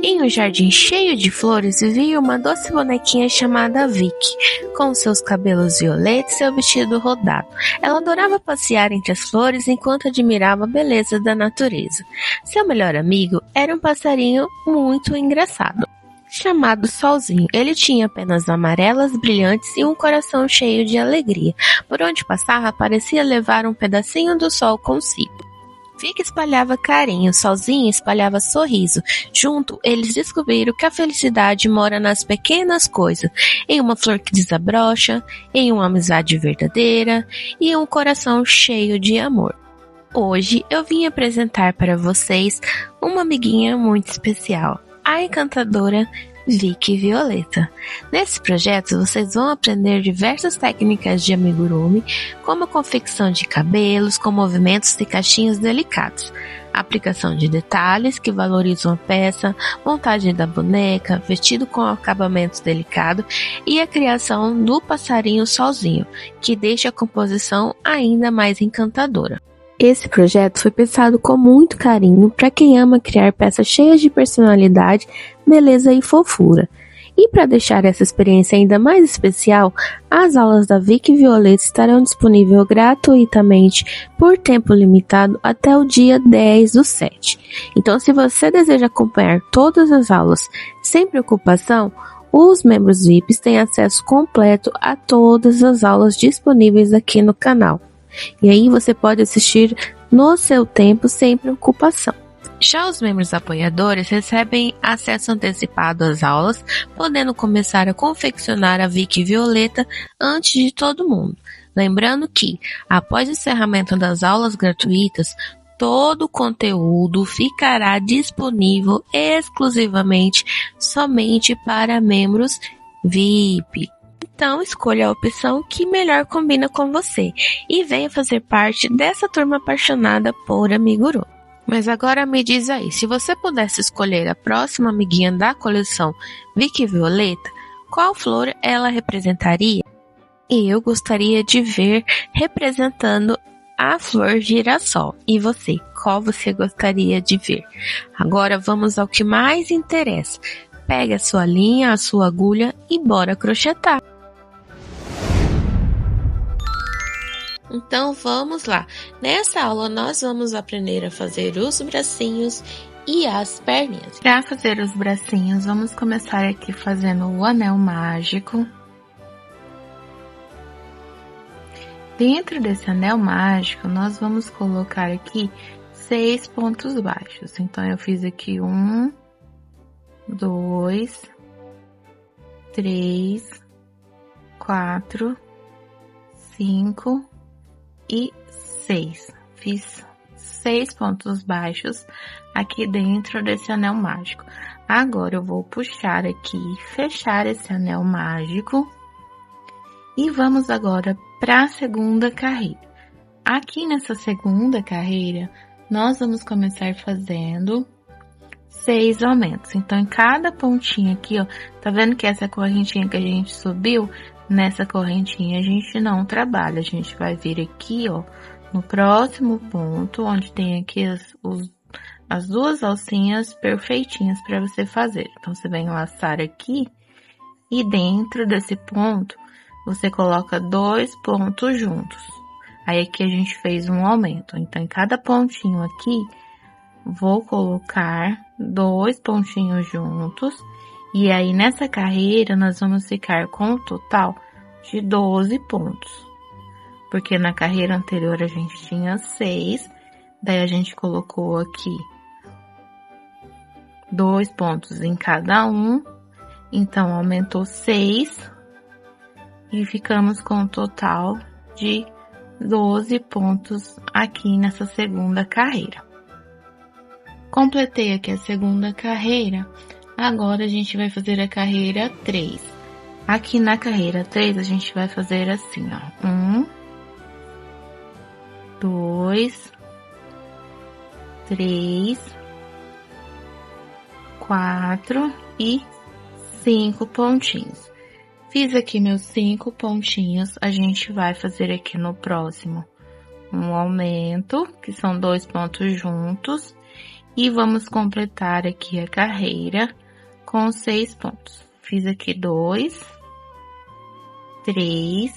Em um jardim cheio de flores vivia uma doce bonequinha chamada Vicky, com seus cabelos violetas e seu vestido rodado. Ela adorava passear entre as flores enquanto admirava a beleza da natureza. Seu melhor amigo era um passarinho muito engraçado, chamado Solzinho. Ele tinha penas amarelas brilhantes e um coração cheio de alegria. Por onde passava, parecia levar um pedacinho do sol consigo. Vicky espalhava carinho, Solzinho espalhava sorriso. Junto, eles descobriram que a felicidade mora nas pequenas coisas, em uma flor que desabrocha, em uma amizade verdadeira e um coração cheio de amor. Hoje eu vim apresentar para vocês uma amiguinha muito especial, a encantadora Vicky Violeta. Nesse projeto vocês vão aprender diversas técnicas de amigurumi, como a confecção de cabelos com movimentos e caixinhas delicados, a aplicação de detalhes que valorizam a peça, montagem da boneca, vestido com acabamento delicado e a criação do passarinho Solzinho, que deixa a composição ainda mais encantadora. Esse projeto foi pensado com muito carinho para quem ama criar peças cheias de personalidade, beleza e fofura. E para deixar essa experiência ainda mais especial, as aulas da Vicky Violeta estarão disponíveis gratuitamente por tempo limitado até o dia 10/7. Então, se você deseja acompanhar todas as aulas sem preocupação, os membros VIPs têm acesso completo a todas as aulas disponíveis aqui no canal. E aí você pode assistir no seu tempo sem preocupação. Já os membros apoiadores recebem acesso antecipado às aulas, podendo começar a confeccionar a Vicky Violeta antes de todo mundo. Lembrando que, após o encerramento das aulas gratuitas, todo o conteúdo ficará disponível exclusivamente somente para membros VIP. Então, escolha a opção que melhor combina com você e venha fazer parte dessa turma apaixonada por amigurumi. Mas agora me diz aí, se você pudesse escolher a próxima amiguinha da coleção Vicky Violeta, qual flor ela representaria? E eu gostaria de ver representando a flor girassol. E você, qual você gostaria de ver? Agora vamos ao que mais interessa. Pega a sua linha, a sua agulha e bora crochetar. Então vamos lá, nessa aula nós vamos aprender a fazer os bracinhos e as perninhas. Para fazer os bracinhos, vamos começar aqui fazendo o anel mágico. Dentro desse anel mágico, nós vamos colocar aqui 6 pontos baixos. Então eu fiz aqui 1, 2, 3, 4, 5 e 6. Fiz 6 pontos baixos aqui dentro desse anel mágico. Agora eu vou puxar aqui, fechar esse anel mágico e vamos agora para a segunda carreira. Aqui nessa segunda carreira, nós vamos começar fazendo 6 aumentos. Então, em cada pontinha aqui, ó, tá vendo que essa correntinha que a gente subiu? Nessa correntinha a gente não trabalha, a gente vai vir aqui, ó, no próximo ponto, onde tem aqui as duas alcinhas perfeitinhas para você fazer. Então, você vem laçar aqui e dentro desse ponto, você coloca 2 pontos juntos. Aí, aqui a gente fez um aumento. Então, em cada pontinho aqui, vou colocar 2 pontinhos juntos. E aí, nessa carreira, nós vamos ficar com um total de 12 pontos. Porque na carreira anterior a gente tinha 6. Daí, a gente colocou aqui 2 pontos em cada um. Então, aumentou 6. E ficamos com um total de 12 pontos aqui nessa segunda carreira. Completei aqui a segunda carreira. Agora, a gente vai fazer a carreira 3. Aqui na carreira 3, a gente vai fazer assim, ó. 1, 2, 3, 4 e 5 pontinhos. Fiz aqui meus 5 pontinhos, a gente vai fazer aqui no próximo um aumento, que são 2 pontos juntos. E vamos completar aqui a carreira com 6 pontos. Fiz aqui 2, 3,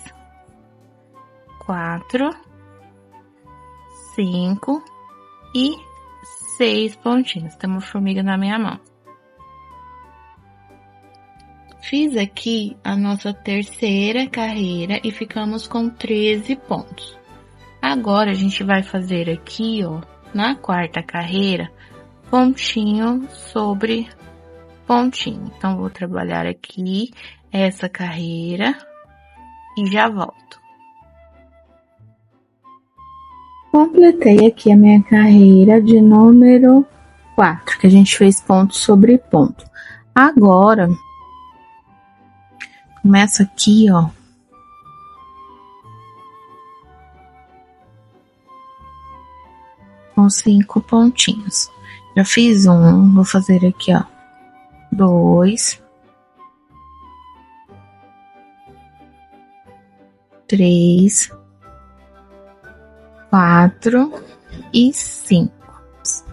4, 5 e 6 pontinhos. Tem uma formiga na minha mão. Fiz aqui a nossa terceira carreira e ficamos com 13 pontos. Agora, a gente vai fazer aqui, ó, na quarta carreira, pontinho sobre pontinho. Então, vou trabalhar aqui essa carreira e já volto. Completei aqui a minha carreira de número 4, que a gente fez ponto sobre ponto. Agora, começo aqui, ó, com 5 pontinhos. Já fiz um, vou fazer aqui, ó, 2, 3, 4 e 5.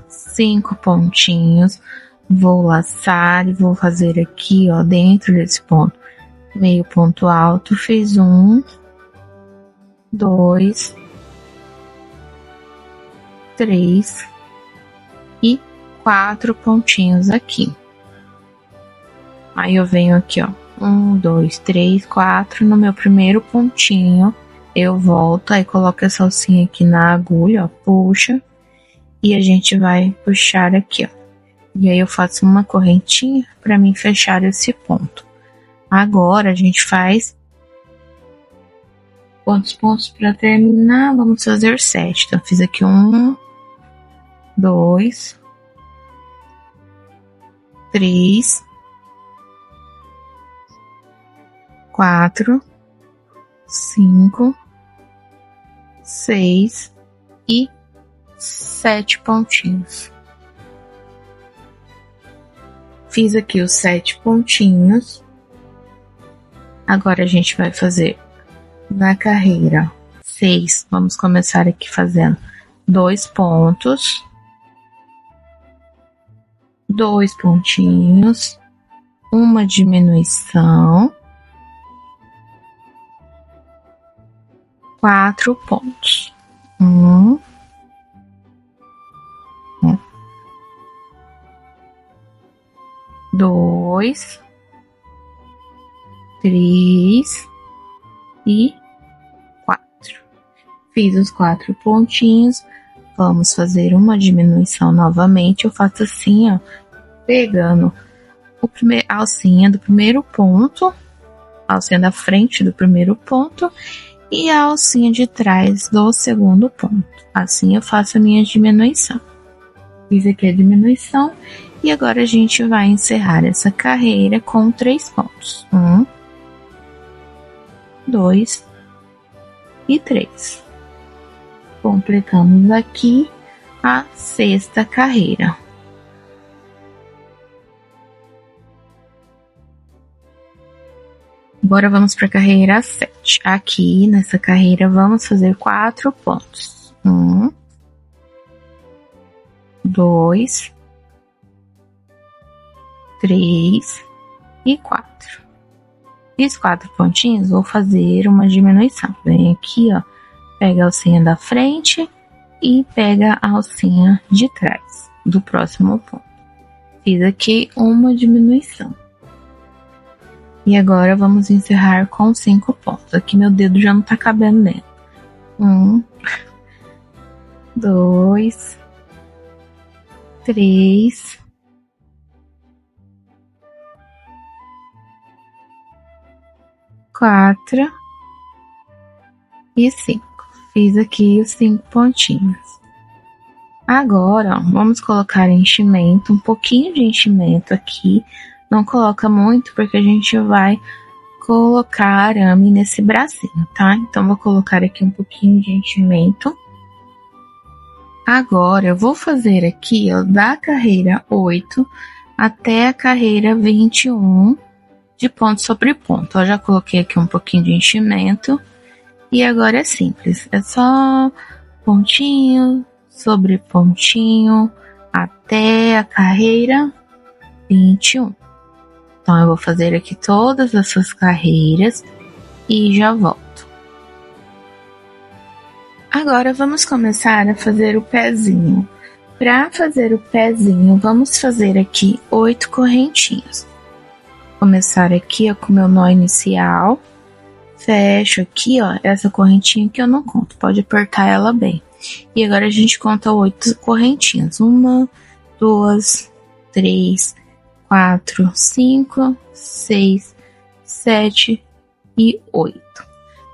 5 pontinhos. Vou laçar e vou fazer aqui, ó, dentro desse ponto, meio ponto alto. Fiz 1, 2, 3 e 4 pontinhos aqui. Aí eu venho aqui, ó, 1, 2, 3, 4, no meu primeiro pontinho, eu volto, aí coloco essa alcinha aqui na agulha, ó, puxa, e a gente vai puxar aqui, ó. E aí eu faço uma correntinha para mim fechar esse ponto. Agora a gente faz quantos pontos para terminar? Vamos fazer 7. Então, fiz aqui 1, 2, 3, 4, 5, 6 e 7 pontinhos. Fiz aqui os 7 pontinhos. Agora a gente vai fazer na carreira 6. Vamos começar aqui fazendo 2 pontos, 2 pontinhos, uma diminuição, 4 pontos. 1, 2, 3 e 4. Fiz os 4 pontinhos. Vamos fazer uma diminuição novamente. Eu faço assim, ó, pegando a alcinha do primeiro ponto, a alcinha da frente do primeiro ponto e a alcinha de trás do segundo ponto. Assim eu faço a minha diminuição. Fiz aqui a diminuição e agora a gente vai encerrar essa carreira com 3 pontos. 1, 2 e 3. Completamos aqui a 6ª carreira. Agora vamos para a carreira 7. Aqui nessa carreira vamos fazer 4 pontos. 1, 2, 3 e 4. Fiz 4 pontinhos, vou fazer uma diminuição. Vem aqui, ó, pega a alcinha da frente e pega a alcinha de trás do próximo ponto. Fiz aqui uma diminuição. E agora vamos encerrar com 5 pontos. Aqui meu dedo já não tá cabendo dentro. 1, 2, 3, 4 e 5. Fiz aqui os 5 pontinhos. Agora, ó, vamos colocar enchimento, um pouquinho de enchimento aqui. Não coloca muito, porque a gente vai colocar arame nesse bracinho, tá? Então, vou colocar aqui um pouquinho de enchimento. Agora, eu vou fazer aqui, ó, da carreira 8 até a carreira 21 de ponto sobre ponto. Eu já coloquei aqui um pouquinho de enchimento. E agora é simples, é só pontinho sobre pontinho, até a carreira 21. Então, eu vou fazer aqui todas essas carreiras e já volto. Agora, vamos começar a fazer o pezinho. Para fazer o pezinho, vamos fazer aqui 8 correntinhas. Vou começar aqui, ó, com o meu nó inicial. Fecho aqui, ó, essa correntinha que eu não conto, pode apertar ela bem. E agora a gente conta 8 correntinhas. 1, 2, 3, 4, 5, 6, 7 e 8.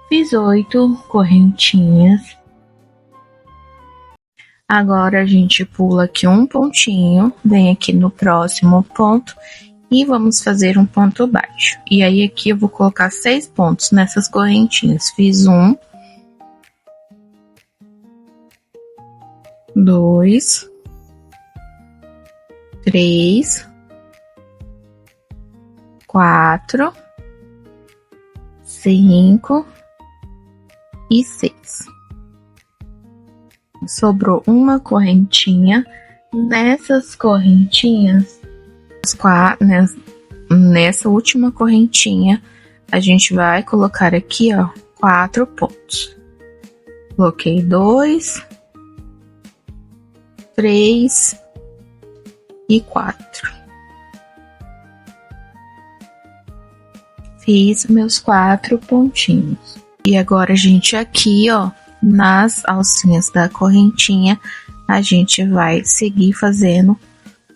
Fiz 8 correntinhas. Agora a gente pula aqui um pontinho, vem aqui no próximo ponto e vamos fazer um ponto baixo. E aí aqui eu vou colocar 6 pontos nessas correntinhas. Fiz 1, 2, 3, 4, 5 e 6. Sobrou uma correntinha. Nessas correntinhas, nessa última correntinha, a gente vai colocar aqui, ó, 4 pontos. Coloquei 2, 3 e 4. Fiz meus 4 pontinhos. E agora, gente, aqui, ó, nas alcinhas da correntinha, a gente vai seguir fazendo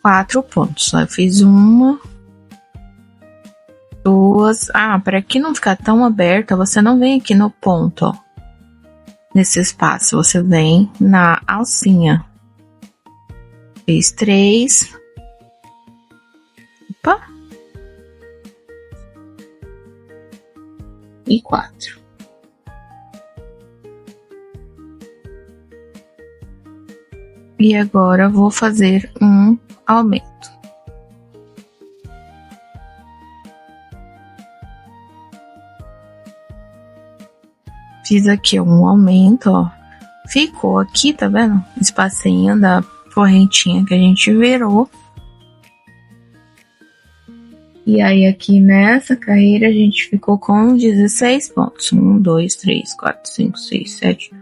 4 pontos. Eu fiz 1, 2... para aqui não ficar tão aberta, você não vem aqui no ponto, ó. Nesse espaço, você vem na alcinha. Fiz 3. Opa! E 4. E agora vou fazer um aumento. Fiz aqui um aumento, ó. Ficou aqui, tá vendo? O espacinho da correntinha que a gente virou. E aí aqui nessa carreira a gente ficou com 16 pontos. 1, 2, 3, 4, 5, 6, 7,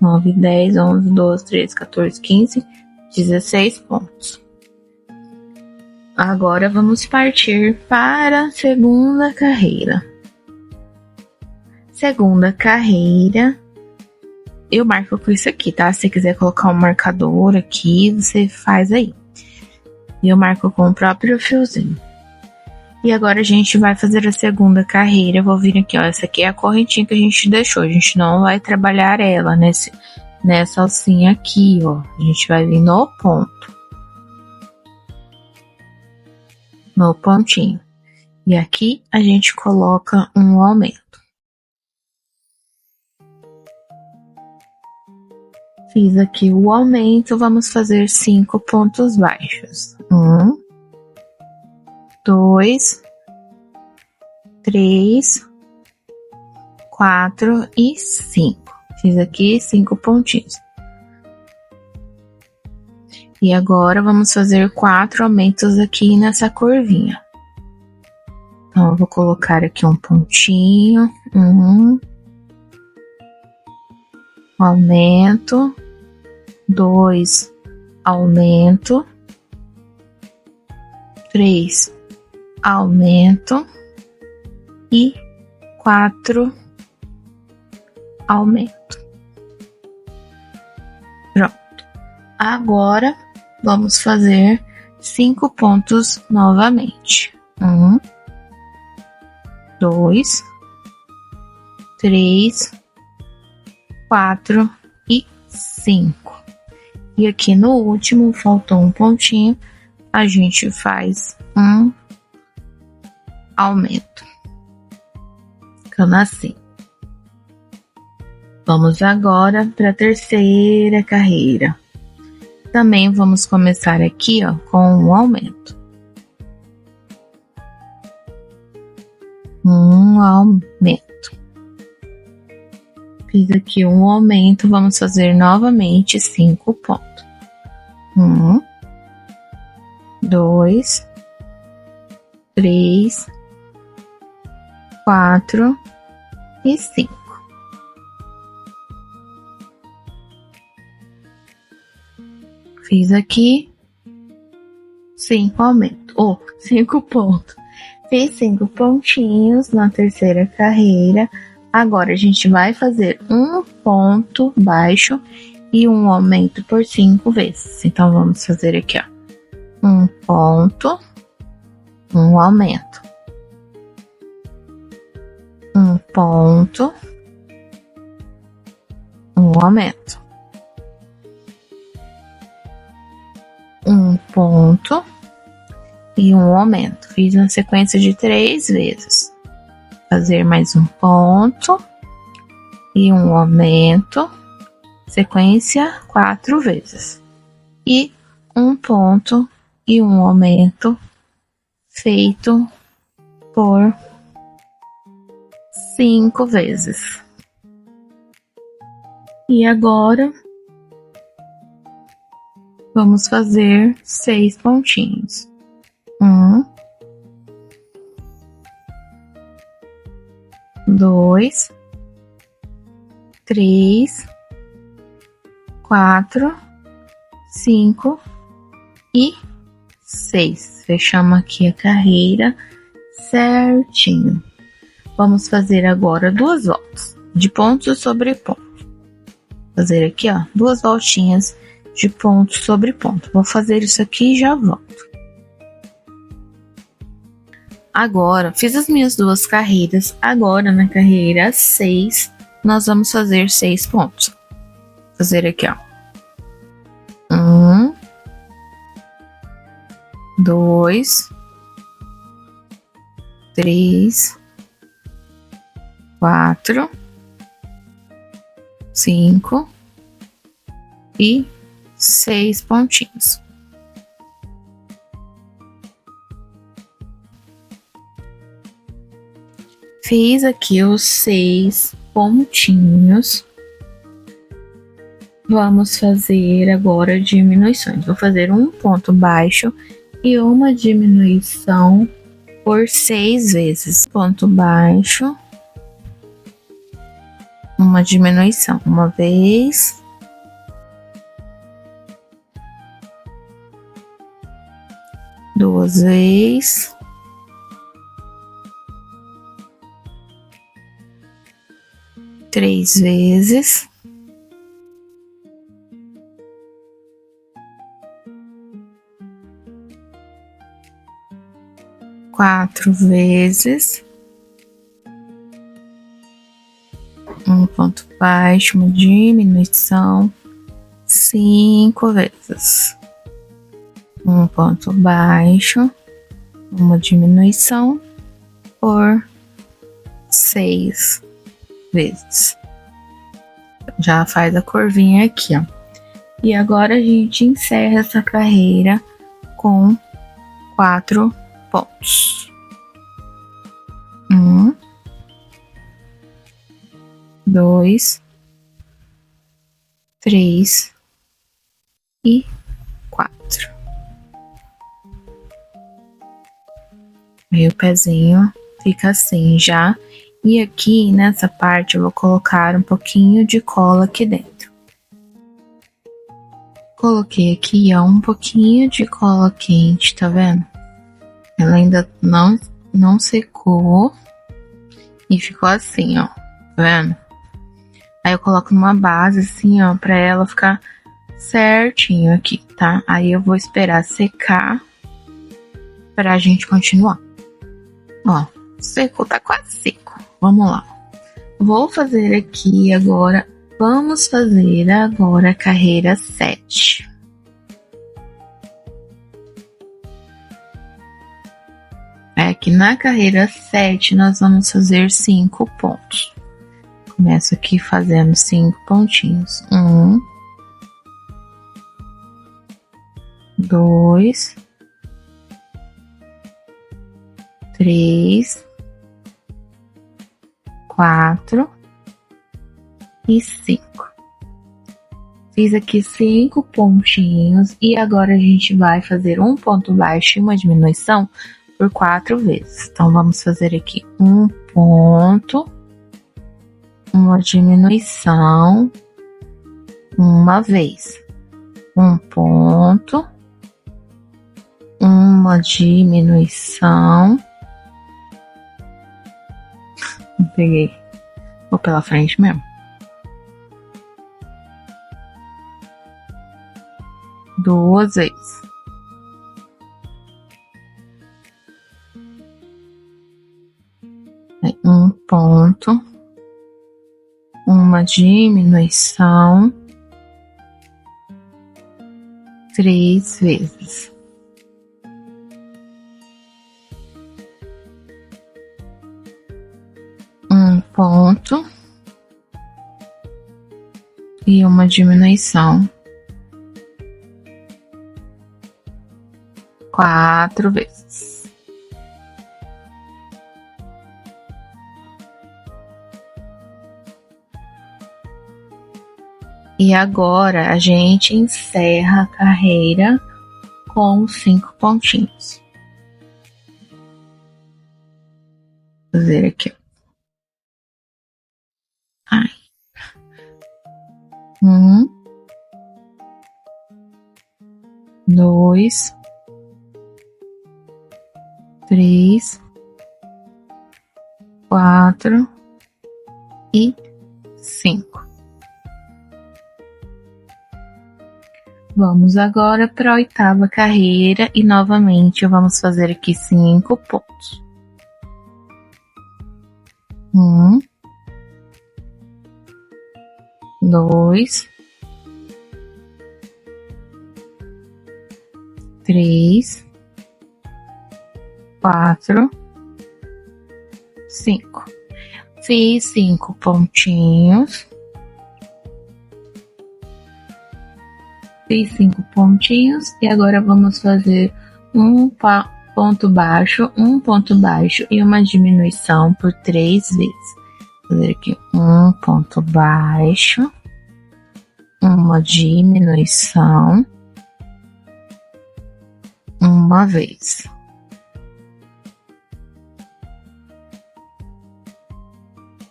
9, 10, 11, 12, 13, 14, 15, 16 pontos. Agora vamos partir para a segunda carreira. Segunda carreira, eu marco com isso aqui, tá? Se você quiser colocar um marcador aqui, você faz aí. E eu marco com o próprio fiozinho. E agora a gente vai fazer a segunda carreira. Eu vou vir aqui, ó. Essa aqui é a correntinha que a gente deixou. A gente não vai trabalhar ela nessa alcinha aqui, ó. A gente vai vir no ponto. No pontinho. E aqui a gente coloca um aumento. Fiz aqui o aumento. Vamos fazer 5 pontos baixos. 1, 2, 3, 4 e 5. Fiz aqui 5 pontinhos. E agora vamos fazer 4 aumentos aqui nessa curvinha. Então, eu vou colocar aqui um pontinho, aumento, 2, aumento, 3, aumento e 4 aumento. Pronto. Agora vamos fazer 5 pontos novamente. 1, 2, 3, 4 e 5. E aqui no último faltou um pontinho, a gente faz um aumento, ficando assim. Vamos agora para a terceira carreira. Também vamos começar aqui, ó, com um aumento. Um aumento. Fiz aqui um aumento, vamos fazer novamente 5 pontos. 1, 2, 3, 4 e 5. Fiz aqui 5 aumentos, 5 pontos. Fiz 5 pontinhos na terceira carreira. Agora a gente vai fazer um ponto baixo e um aumento por 5 vezes. Então vamos fazer aqui, ó. Um ponto, um aumento. Um ponto, um aumento. Um ponto e um aumento. Fiz uma sequência de 3 vezes. Fazer mais um ponto e um aumento. Sequência 4 vezes. E um ponto e um aumento feito por 5 vezes. E agora vamos fazer 6 pontinhos. 1, 2, 3, 4, 5 e 6. Fechamos aqui a carreira certinho. Vamos fazer agora 2 voltas de ponto sobre ponto. Fazer aqui, ó, 2 voltinhas de ponto sobre ponto. Vou fazer isso aqui e já volto. Agora, fiz as minhas 2 carreiras. Agora, na carreira 6, nós vamos fazer 6 pontos. Fazer aqui, ó. 1, 2, 3, 4, 5 e 6 pontinhos. Fiz aqui os 6 pontinhos. Vamos fazer agora diminuições. Vou fazer um ponto baixo e uma diminuição por 6 vezes. Ponto baixo, uma diminuição, uma vez, duas vezes, três vezes, quatro vezes, um ponto baixo, uma diminuição, 5 vezes, um ponto baixo, uma diminuição por 6 vezes. Já faz a curvinha aqui, ó. E agora a gente encerra essa carreira com 4 pontos. 1, 2, 3 e 4. Aí o pezinho fica assim já. E aqui nessa parte eu vou colocar um pouquinho de cola aqui dentro. Coloquei aqui, ó, um pouquinho de cola quente, tá vendo? Ela ainda não secou e ficou assim, ó, tá vendo? Aí eu coloco numa base assim, ó, pra ela ficar certinho aqui, tá? Aí eu vou esperar secar pra gente continuar. Ó, secou, tá quase seco. Vamos lá. Vou fazer aqui agora, vamos fazer agora a carreira 7. É que na carreira 7 nós vamos fazer 5 pontos. Começo aqui fazendo 5 pontinhos. 1, 2, 3, 4 e 5. Fiz aqui 5 pontinhos e agora a gente vai fazer um ponto baixo e uma diminuição por 4 vezes. Então, vamos fazer aqui um ponto, uma diminuição, uma vez. Um ponto, uma diminuição. Peguei. Vou pela frente mesmo. Duas vezes. Um ponto, uma diminuição, 3 vezes. Um ponto e uma diminuição, 4 vezes. E agora a gente encerra a carreira com 5 pontinhos. Vou fazer aqui. Ai. 1, 2, 3, 4 e 5. Vamos agora para a 8ª carreira e novamente vamos fazer aqui 5 pontos. 1, 2, 3, 4, 5. Fiz 5 pontinhos. Fiz 5 pontinhos e agora vamos fazer um ponto baixo e uma diminuição por 3 vezes. Vou fazer aqui um ponto baixo, uma diminuição, uma vez.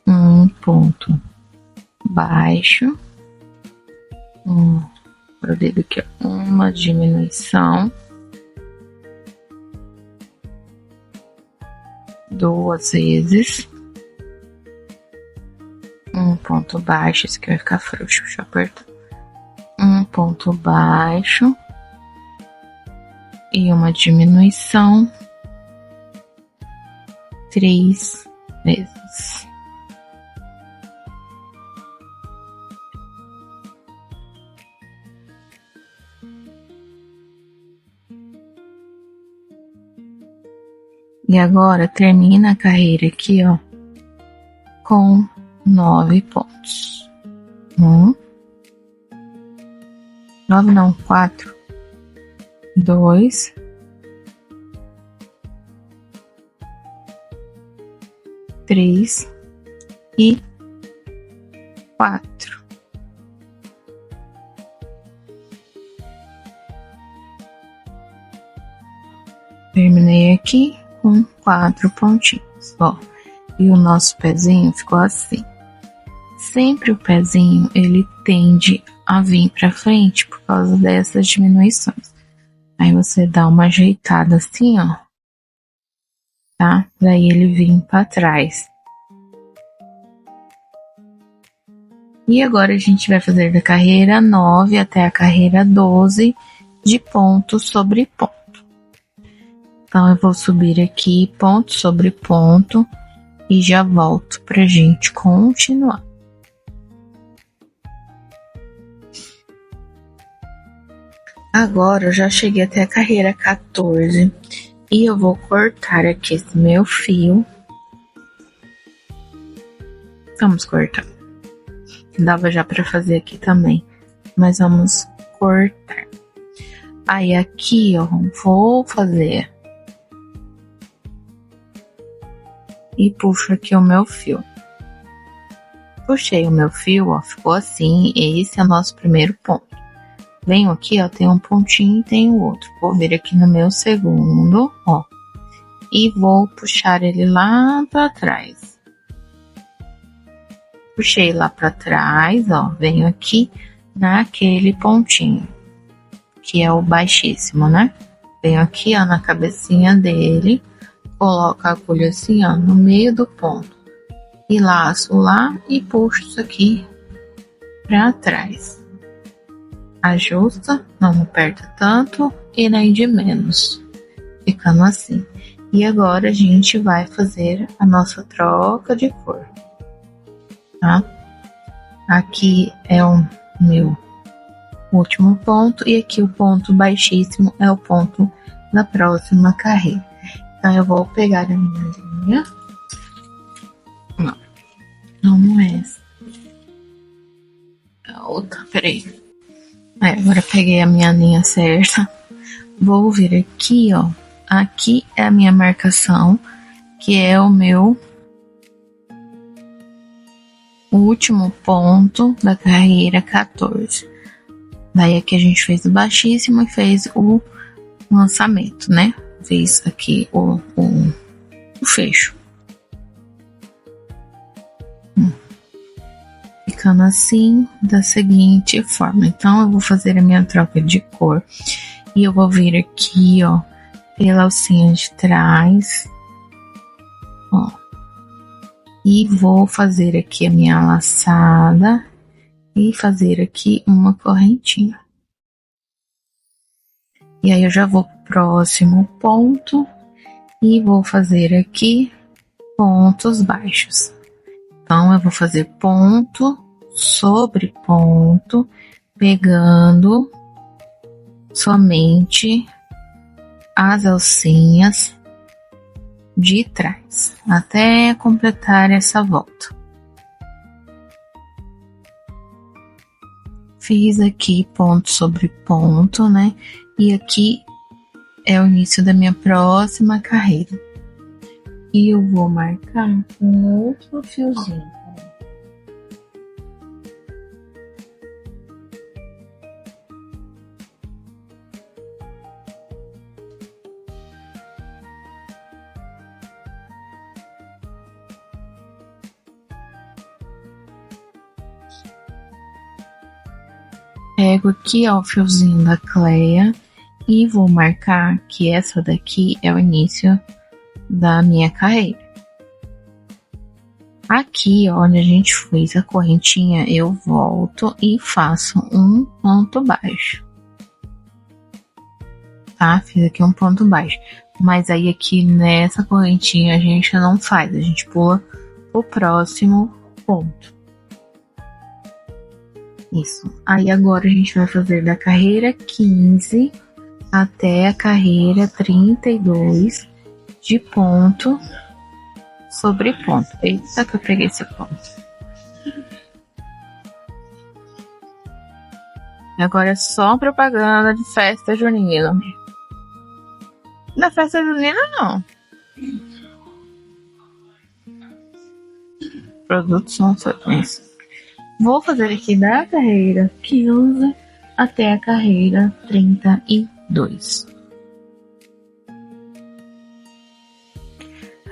Um ponto baixo, o dedo aqui, uma diminuição, 2 vezes, um ponto baixo, esse aqui vai ficar frouxo, deixa eu apertar, um ponto baixo e uma diminuição, 3 vezes. E agora termina a carreira aqui, ó, com 9 pontos. 9 não, 4, 2, 3 e 4. Terminei aqui com 4 pontinhos, ó. E o nosso pezinho ficou assim. Sempre o pezinho, ele tende a vir pra frente por causa dessas diminuições. Aí você dá uma ajeitada assim, ó. Tá? Daí ele vir pra trás. E agora a gente vai fazer da carreira 9 até a carreira 12 de ponto sobre ponto. Então, eu vou subir aqui ponto sobre ponto e já volto pra gente continuar. Agora, eu já cheguei até a carreira 14 e eu vou cortar aqui esse meu fio. Vamos cortar. Dava já pra fazer aqui também, mas vamos cortar. Aí, aqui, ó, vou fazer... E puxo aqui o meu fio. Puxei o meu fio, ó, ficou assim. Esse é o nosso primeiro ponto. Venho aqui, ó, tem um pontinho e tem o outro. Vou vir aqui no meu segundo, ó. E vou puxar ele lá pra trás. Puxei lá pra trás, ó. Venho aqui naquele pontinho, que é o baixíssimo, né? Venho aqui, ó, na cabecinha dele. Coloco a agulha assim, ó, no meio do ponto. E laço lá e puxo isso aqui pra trás. Ajusta, não aperta tanto e nem de menos. Ficando assim. E agora a gente vai fazer a nossa troca de cor. Tá? Aqui é o meu último ponto e aqui o ponto baixíssimo é o ponto da próxima carreira. Então eu vou pegar a minha linha. Não é essa. A outra, peraí. Agora peguei a minha linha certa. Vou vir aqui, ó. Aqui é a minha marcação, que é o meu último ponto da carreira 14. Daí aqui a gente fez o baixíssimo e fez o lançamento, né? Fez aqui o fecho. Ficando assim, da seguinte forma. Então, eu vou fazer a minha troca de cor. E eu vou vir aqui, ó, pela alcinha de trás. Ó. E vou fazer aqui a minha laçada. E fazer aqui uma correntinha. E aí, eu já vou pro próximo ponto. E vou fazer aqui pontos baixos. Então, eu vou fazer ponto sobre ponto, pegando somente as alcinhas de trás, até completar essa volta. Fiz aqui ponto sobre ponto, né? E aqui é o início da minha próxima carreira. E eu vou marcar um outro fiozinho. Pego aqui, ó, o fiozinho da Cleia e vou marcar que essa daqui é o início da minha carreira. Aqui, ó, onde a gente fez a correntinha, eu volto e faço um ponto baixo. Tá? Fiz aqui um ponto baixo. Mas aí aqui nessa correntinha a gente não faz, a gente pula o próximo ponto. Isso. Aí agora a gente vai fazer da carreira 15 até a carreira 32 de ponto sobre ponto. Eita, que eu peguei esse ponto. Agora é só propaganda de festa junina. Na festa junina, não. Produtos são isso. Vou fazer aqui da carreira 15 até a carreira 32.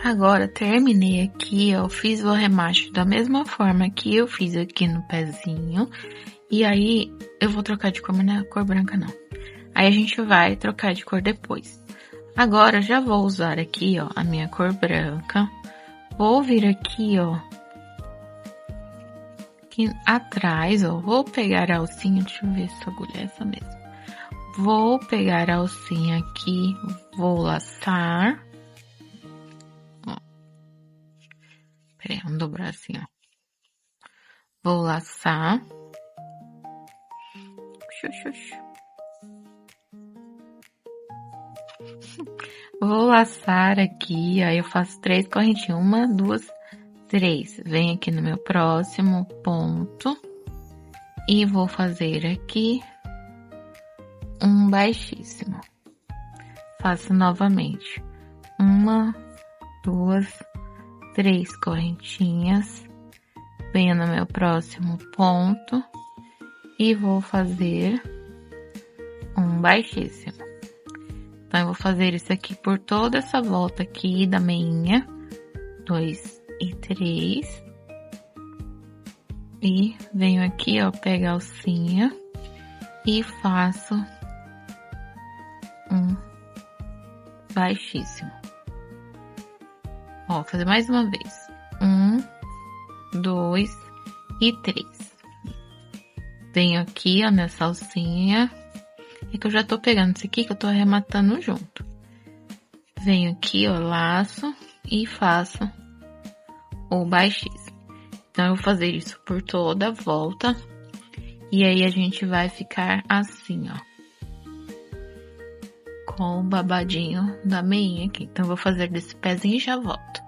Agora, terminei aqui, ó, fiz o arremate da mesma forma que eu fiz aqui no pezinho. E aí, eu vou trocar de cor, mas não é cor branca, não. Aí, a gente vai trocar de cor depois. Agora, já vou usar aqui, ó, a minha cor branca. Vou vir aqui, ó, aqui atrás, ó, vou pegar a alcinha, deixa eu ver se a agulha é essa mesmo. Vou pegar a alcinha aqui, vou laçar. Ó. Peraí, vamos dobrar assim, ó. Vou laçar. Vou laçar aqui, aí eu faço 3 correntinhas, 1, 2, 3. Venho aqui no meu próximo ponto e vou fazer aqui um baixíssimo. Faço novamente 1, 2, 3 correntinhas. venho no meu próximo ponto e vou fazer um baixíssimo. Então, eu vou fazer isso aqui por toda essa volta aqui da meinha. 2 e 3. E venho aqui, ó, pego a alcinha e faço um baixíssimo. Ó, vou fazer mais uma vez. 1, 2 e 3. Venho aqui, ó, nessa alcinha. É que eu já tô pegando isso aqui que eu tô arrematando junto. Venho aqui, ó, laço e faço o baixíssimo. Então, eu vou fazer isso por toda a volta. E aí, a gente vai ficar assim, ó. Com o babadinho da meinha aqui. Então, eu vou fazer desse pezinho e já volto.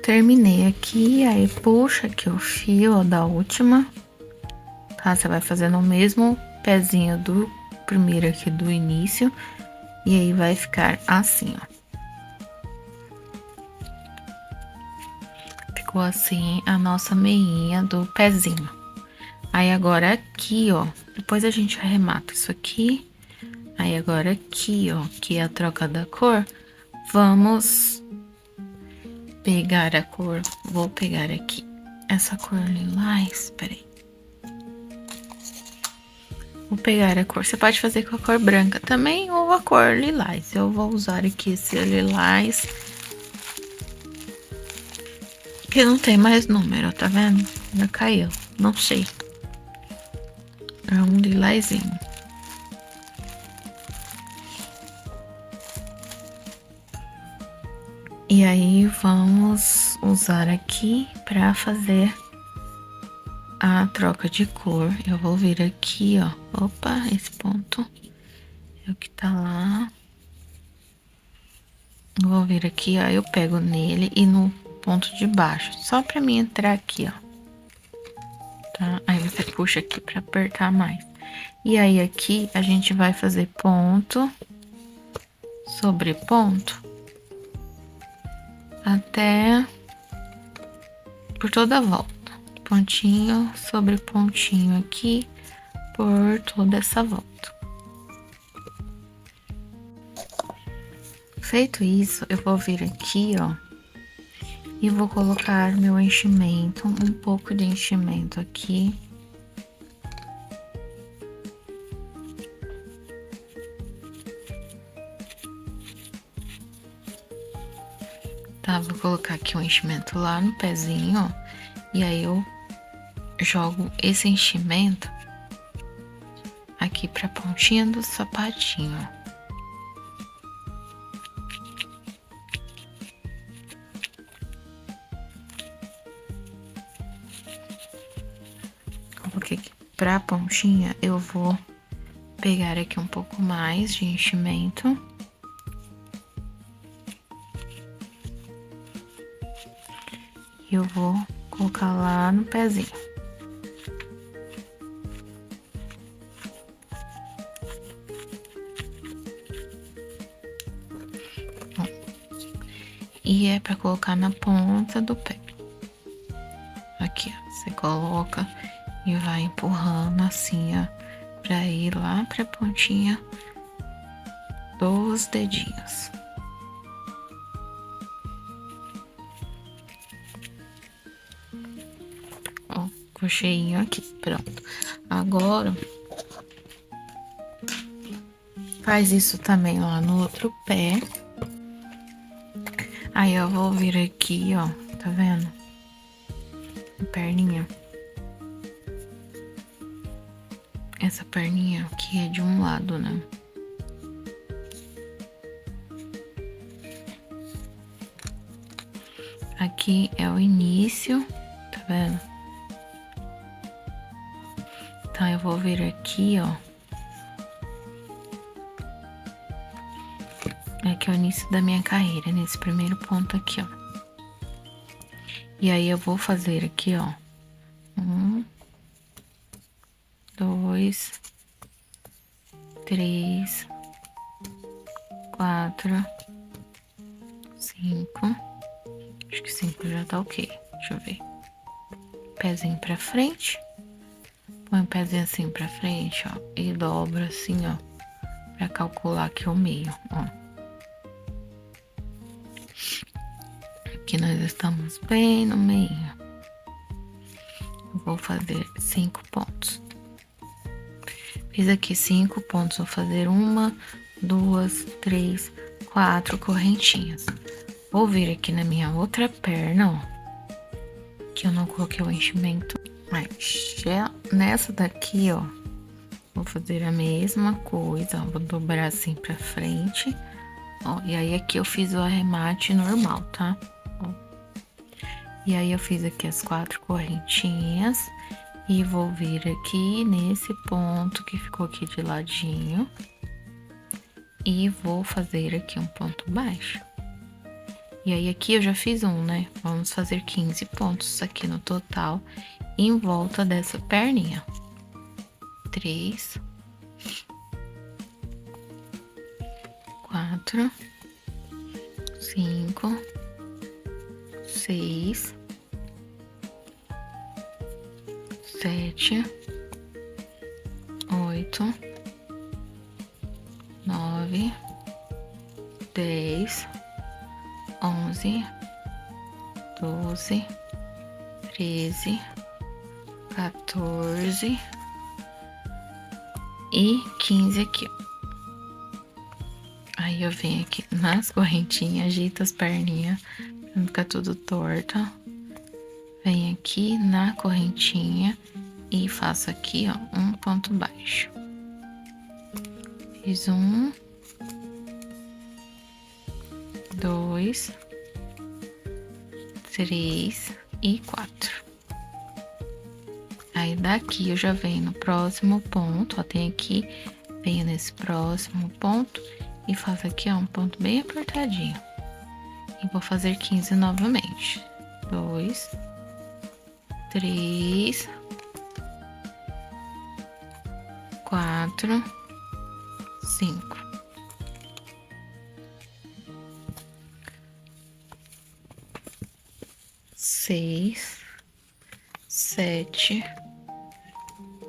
Terminei aqui, aí puxa aqui o fio, ó, da última. Tá? Você vai fazendo o mesmo pezinho do primeiro aqui do início. E aí, vai ficar assim, ó. Ficou assim a nossa meinha do pezinho. Aí, agora aqui, ó, depois a gente arremata isso aqui. Aí, agora aqui, ó, que é a troca da cor, vamos pegar a cor. Vou pegar aqui essa cor lilás, peraí. Vou pegar a cor, você pode fazer com a cor branca também ou a cor lilás. Eu vou usar aqui esse lilás, que não tem mais número, tá vendo? Já caiu, não sei. É um lilazinho. E aí, vamos usar aqui pra fazer a troca de cor. Eu vou vir aqui, ó. Opa, esse ponto é o que tá lá. Eu vou vir aqui, ó. Eu pego nele e no ponto de baixo, só pra mim entrar aqui, ó. Tá? Aí você puxa aqui pra apertar mais. E aí, aqui, a gente vai fazer ponto sobre ponto até por toda a volta. Pontinho sobre pontinho aqui por toda essa volta. Feito isso, eu vou vir aqui, ó, e vou colocar meu enchimento, um pouco de enchimento aqui. Tá, vou colocar aqui um enchimento lá no pezinho, ó, e aí eu jogo esse enchimento aqui pra pontinha do sapatinho, ó. Coloquei aqui pra pontinha, eu vou pegar aqui um pouco mais de enchimento. E eu vou colocar lá no pezinho. E é pra colocar na ponta do pé. Aqui, ó. Você coloca e vai empurrando assim, ó, pra ir lá pra pontinha dos dedinhos. Ó, cocheinho aqui, pronto. Agora, faz isso também lá no outro pé. Aí eu vou vir aqui, ó, tá vendo? A perninha. Essa perninha aqui é de um lado, né? Aqui é o início, tá vendo? Então, eu vou vir aqui, ó. Aqui é o início da minha carreira, nesse primeiro ponto aqui, ó. E aí, eu vou fazer aqui, ó. 1, 2, 3, 4, 5. Acho que 5 já tá ok. Deixa eu ver. Pezinho pra frente. Põe o pezinho assim pra frente, ó. E dobra assim, ó. Pra calcular aqui o meio, ó. Aqui nós estamos bem no meio. Eu vou fazer 5 pontos. Fiz aqui 5 pontos. Vou fazer 1, 2, 3, 4 correntinhas. Vou vir aqui na minha outra perna, ó. Que eu não coloquei o enchimento. Mas já nessa daqui, ó, vou fazer a mesma coisa, ó. Vou dobrar assim pra frente, ó. E aí aqui eu fiz o arremate normal, tá? Ó. E aí eu fiz aqui as 4 correntinhas. E vou vir aqui nesse ponto que ficou aqui de ladinho. E vou fazer aqui um ponto baixo. E aí aqui eu já fiz um, né? Vamos fazer 15 pontos aqui no total, em volta dessa perninha. 3, 4, 5, 6, 7, 8, 9, 10, 11, 12, 13, 14 e 15 aqui, ó. Aí eu venho aqui nas correntinhas, ajeito as perninhas pra não ficar tudo torta. Venho aqui na correntinha e faço aqui, ó, um ponto baixo. Fiz 1, 2, 3 e 4. Aí daqui eu já venho no próximo ponto, ó, tem aqui, venho nesse próximo ponto e faço aqui, ó, um ponto bem apertadinho. E vou fazer 15 novamente. 2, 3, 4, 5. 6, 7,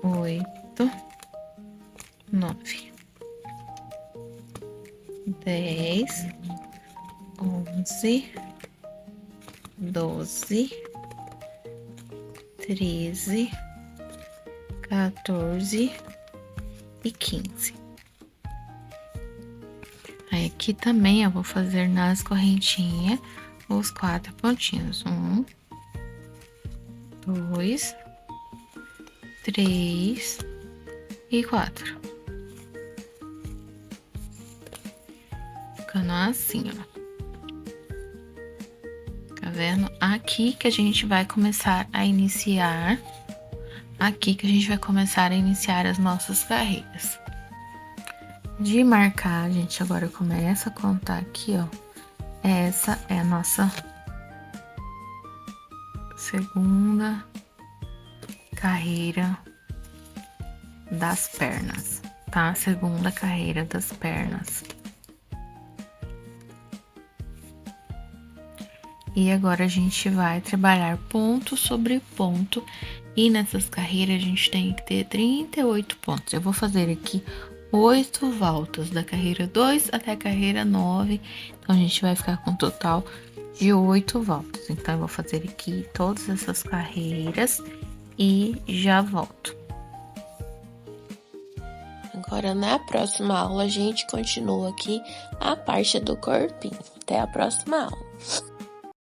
8, 9, 10, 11, 12, 13, 14 e 15. Aí aqui também eu vou fazer nas correntinhas os 4 pontinhos. 1, 2, 3 e 4. Ficando assim, ó. Tá vendo? Aqui que a gente vai começar a iniciar. Aqui que a gente vai começar a iniciar as nossas carreiras. De marcar, a gente agora começa a contar aqui, ó. Essa é a nossa segunda carreira das pernas, tá? Segunda carreira das pernas. E agora a gente vai trabalhar ponto sobre ponto. E nessas carreiras a gente tem que ter 38 pontos. Eu vou fazer aqui 8 voltas, da carreira 2 até a carreira 9. Então, a gente vai ficar com um total de 8 voltas. Então, eu vou fazer aqui todas essas carreiras e já volto. Agora, na próxima aula, a gente continua aqui a parte do corpinho. Até a próxima aula.